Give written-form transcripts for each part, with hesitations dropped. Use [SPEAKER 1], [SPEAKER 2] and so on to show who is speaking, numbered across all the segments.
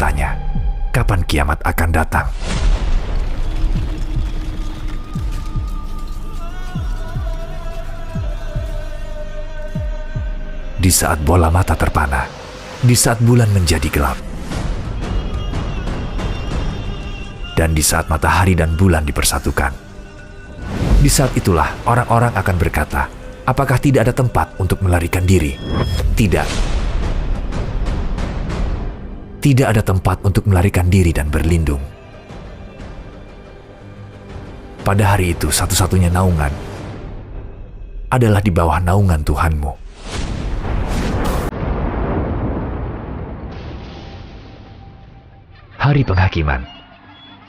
[SPEAKER 1] bertanya, kapan kiamat akan datang? Di saat bola mata terpana, di saat bulan menjadi gelap, dan di saat matahari dan bulan dipersatukan. Di saat itulah orang-orang akan berkata, apakah tidak ada tempat untuk melarikan diri? Tidak. Tidak ada tempat untuk melarikan diri dan berlindung. Pada hari itu, satu-satunya naungan adalah di bawah naungan Tuhanmu. Hari penghakiman.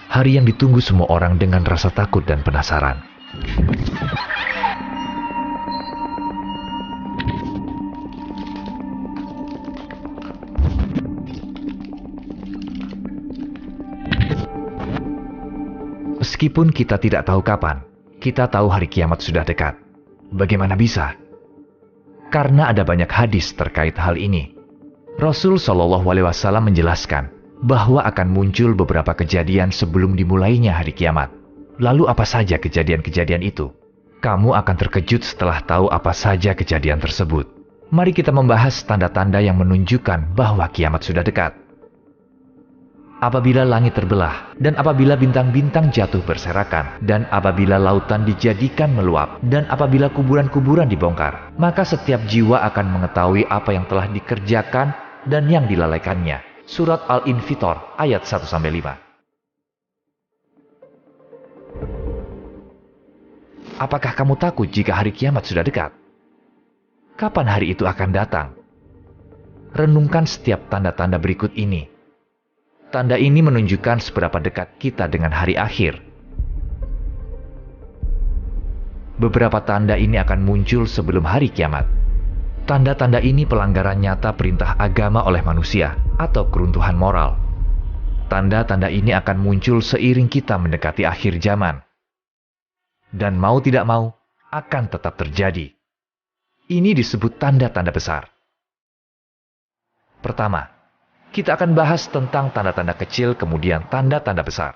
[SPEAKER 1] Hari yang ditunggu semua orang dengan rasa takut dan penasaran. Meskipun kita tidak tahu kapan, kita tahu hari kiamat sudah dekat. Bagaimana bisa? Karena ada banyak hadis terkait hal ini. Rasul Shallallahu Alaihi Wasallam menjelaskan bahwa akan muncul beberapa kejadian sebelum dimulainya hari kiamat. Lalu apa saja kejadian-kejadian itu? Kamu akan terkejut setelah tahu apa saja kejadian tersebut. Mari kita membahas tanda-tanda yang menunjukkan bahwa kiamat sudah dekat. Apabila langit terbelah, dan apabila bintang-bintang jatuh berserakan, dan apabila lautan dijadikan meluap, dan apabila kuburan-kuburan dibongkar, maka setiap jiwa akan mengetahui apa yang telah dikerjakan dan yang dilalaikannya. Surat Al-Infitor ayat 1-5. Apakah kamu takut jika hari kiamat sudah dekat? Kapan hari itu akan datang? Renungkan setiap tanda-tanda berikut ini. Tanda ini menunjukkan seberapa dekat kita dengan hari akhir. Beberapa tanda ini akan muncul sebelum hari kiamat. Tanda-tanda ini pelanggaran nyata perintah agama oleh manusia atau keruntuhan moral. Tanda-tanda ini akan muncul seiring kita mendekati akhir zaman. Dan mau tidak mau, akan tetap terjadi. Ini disebut tanda-tanda besar. Pertama, kita akan bahas tentang tanda-tanda kecil kemudian tanda-tanda besar.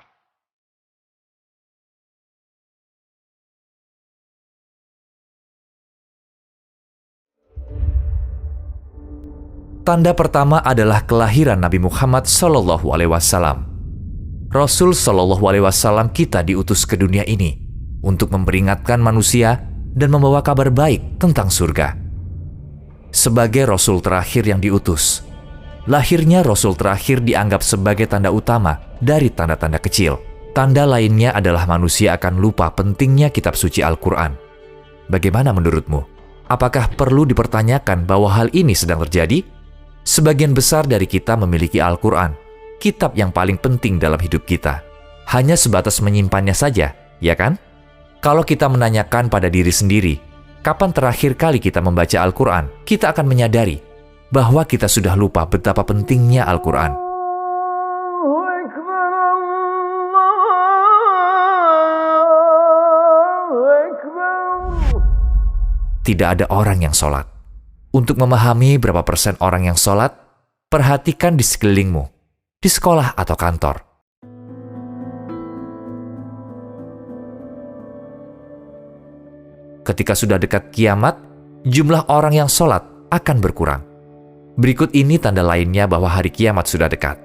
[SPEAKER 1] Tanda pertama adalah kelahiran Nabi Muhammad Sallallahu Alaihi Wasallam. Rasul Sallallahu Alaihi Wasallam kita diutus ke dunia ini untuk memperingatkan manusia dan membawa kabar baik tentang surga. Sebagai Rasul terakhir yang diutus, lahirnya Rasul terakhir dianggap sebagai tanda utama dari tanda-tanda kecil. Tanda lainnya adalah manusia akan lupa pentingnya kitab suci Al-Quran. Bagaimana menurutmu? Apakah perlu dipertanyakan bahwa hal ini sedang terjadi? Sebagian besar dari kita memiliki Al-Quran, kitab yang paling penting dalam hidup kita. Hanya sebatas menyimpannya saja, ya kan? Kalau kita menanyakan pada diri sendiri, kapan terakhir kali kita membaca Al-Quran, kita akan menyadari bahwa kita sudah lupa betapa pentingnya Al-Quran. Tidak ada orang yang sholat. Untuk memahami berapa persen orang yang sholat, perhatikan di sekelilingmu, di sekolah atau kantor. Ketika sudah dekat kiamat, jumlah orang yang sholat akan berkurang. Berikut ini tanda lainnya bahwa hari kiamat sudah dekat.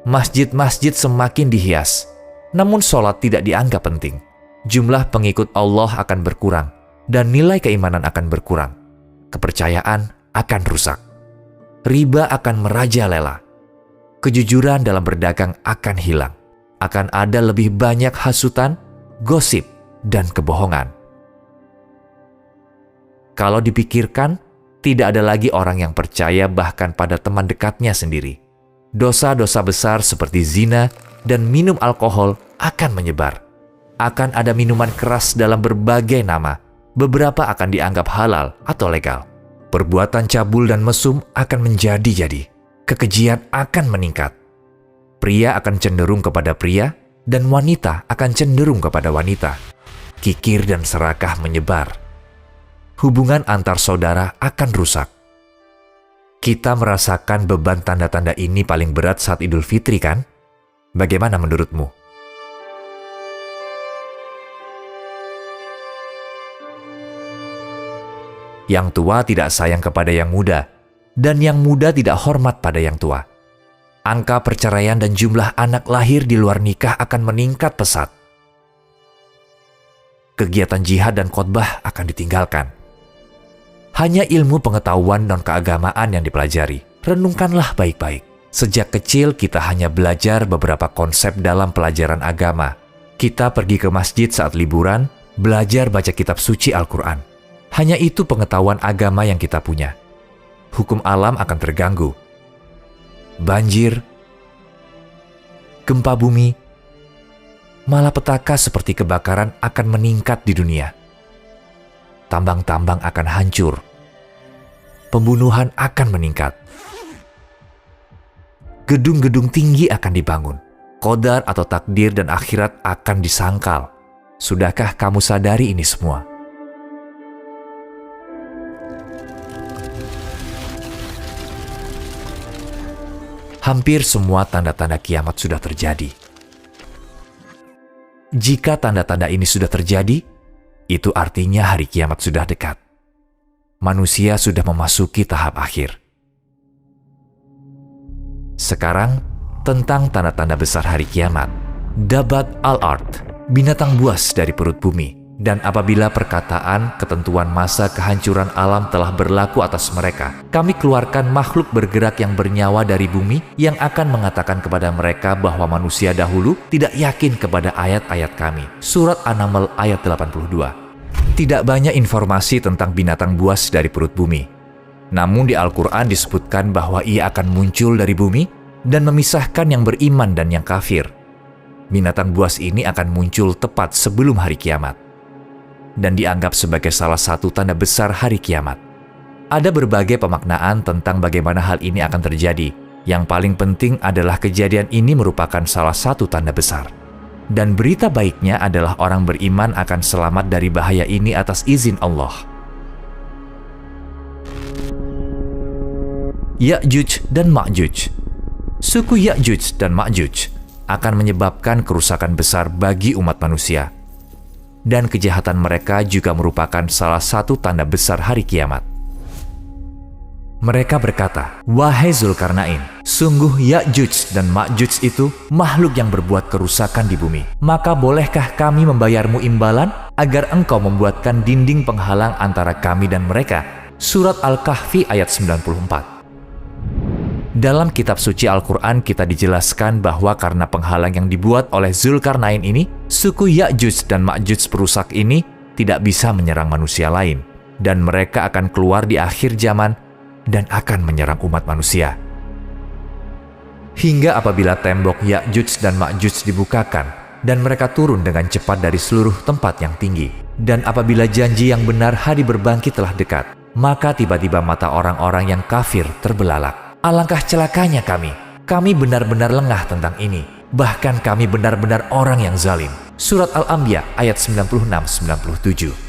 [SPEAKER 1] Masjid-masjid semakin dihias, namun sholat tidak dianggap penting. Jumlah pengikut Allah akan berkurang, dan nilai keimanan akan berkurang. Kepercayaan akan rusak. Riba akan merajalela. Kejujuran dalam berdagang akan hilang. Akan ada lebih banyak hasutan, gosip, dan kebohongan. Kalau dipikirkan, tidak ada lagi orang yang percaya bahkan pada teman dekatnya sendiri. Dosa-dosa besar seperti zina dan minum alkohol akan menyebar. Akan ada minuman keras dalam berbagai nama. Beberapa akan dianggap halal atau legal. Perbuatan cabul dan mesum akan menjadi-jadi. Kekejian akan meningkat. Pria akan cenderung kepada pria, dan wanita akan cenderung kepada wanita. Kikir dan serakah menyebar. Hubungan antar saudara akan rusak. Kita merasakan beban tanda-tanda ini paling berat saat Idul Fitri, kan? Bagaimana menurutmu? Yang tua tidak sayang kepada yang muda, dan yang muda tidak hormat pada yang tua. Angka perceraian dan jumlah anak lahir di luar nikah akan meningkat pesat. Kegiatan jihad dan khotbah akan ditinggalkan. Hanya ilmu pengetahuan dan keagamaan yang dipelajari. Renungkanlah baik-baik. Sejak kecil kita hanya belajar beberapa konsep dalam pelajaran agama. Kita pergi ke masjid saat liburan, belajar baca kitab suci Al-Quran. Hanya itu pengetahuan agama yang kita punya. Hukum alam akan terganggu. Banjir, gempa bumi, malapetaka seperti kebakaran akan meningkat di dunia. Tambang-tambang akan hancur. Pembunuhan akan meningkat. Gedung-gedung tinggi akan dibangun. Qadar atau takdir dan akhirat akan disangkal. Sudahkah kamu sadari ini semua? Hampir semua tanda-tanda kiamat sudah terjadi. Jika tanda-tanda ini sudah terjadi, itu artinya hari kiamat sudah dekat. Manusia sudah memasuki tahap akhir. Sekarang, tentang tanda-tanda besar hari kiamat. Dabat al-ard, binatang buas dari perut bumi. Dan apabila perkataan ketentuan masa kehancuran alam telah berlaku atas mereka, kami keluarkan makhluk bergerak yang bernyawa dari bumi yang akan mengatakan kepada mereka bahwa manusia dahulu tidak yakin kepada ayat-ayat kami. Surat An-Naml ayat 82. Tidak banyak informasi tentang binatang buas dari perut bumi. Namun di Al-Quran disebutkan bahwa ia akan muncul dari bumi dan memisahkan yang beriman dan yang kafir. Binatang buas ini akan muncul tepat sebelum hari kiamat dan dianggap sebagai salah satu tanda besar hari kiamat. Ada berbagai pemaknaan tentang bagaimana hal ini akan terjadi. Yang paling penting adalah kejadian ini merupakan salah satu tanda besar. Dan berita baiknya adalah orang beriman akan selamat dari bahaya ini atas izin Allah. Ya'juj dan Ma'juj. Suku Ya'juj dan Ma'juj akan menyebabkan kerusakan besar bagi umat manusia. Dan kejahatan mereka juga merupakan salah satu tanda besar hari kiamat. Mereka berkata, "Wahai Zulkarnain, sungguh Ya'juj dan Ma'juj itu makhluk yang berbuat kerusakan di bumi. Maka bolehkah kami membayarmu imbalan agar engkau membuatkan dinding penghalang antara kami dan mereka?" Surat Al-Kahfi ayat 94. Dalam kitab suci Al-Quran kita dijelaskan bahwa karena penghalang yang dibuat oleh Zulkarnain ini, suku Ya'juj dan Ma'juj perusak ini tidak bisa menyerang manusia lain. Dan mereka akan keluar di akhir zaman dan akan menyerang umat manusia. Hingga apabila tembok Ya'juj dan Ma'juj dibukakan dan mereka turun dengan cepat dari seluruh tempat yang tinggi. Dan apabila janji yang benar hari berbangkit telah dekat, maka tiba-tiba mata orang-orang yang kafir terbelalak. Alangkah celakanya kami benar-benar lengah tentang ini. Bahkan kami benar-benar orang yang zalim. Surat Al-Anbiya ayat 96-97.